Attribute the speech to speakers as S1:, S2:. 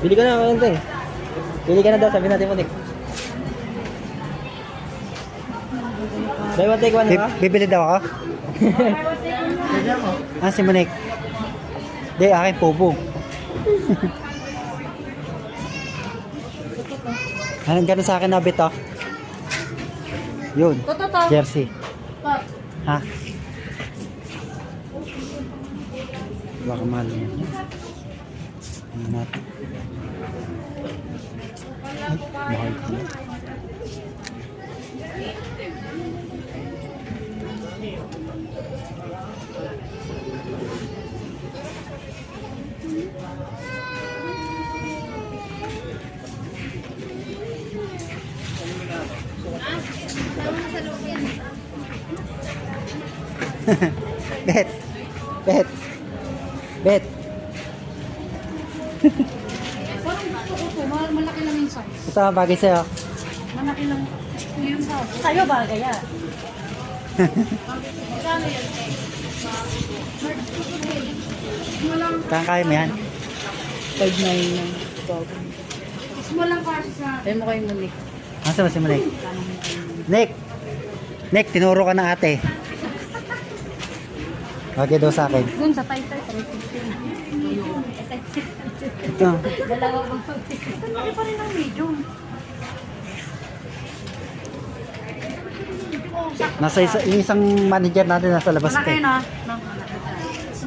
S1: Pili ka na, Ante. Pili ka na daw, sabi natin mo, Nick. Buy one, take one, di ba?
S2: Bibili daw ako? Ah, si Monique. Di, akin popo. Anong gano'n sa akin na bito? Yun. Jersey. Ha? Baka mahal mo. Ano natin? Ay, mahal ko na. Bet. Bet. Bet.
S3: Parang gusto ko to. Malaki lang yung size.
S2: Ito ang bagay sa'yo.
S3: Malaki lang yung size. Sa'yo bagay ah. Magkano yan?
S2: Kaya mo yan?
S3: 5.9 yan. Small lang kasi sa... Tayo mo kayo mo, Nick.
S2: Asa ba si Monique? Nick! Nick, tinuro ka na ate. Bagay daw sa akin.
S3: Dun sa Taytay, 350.
S2: Ito.
S3: Dalawa bang ito laki pa rin ang medium.
S2: Nasa yung isang manager natin nasa labas pa.
S3: Malaki
S2: eh.
S3: na.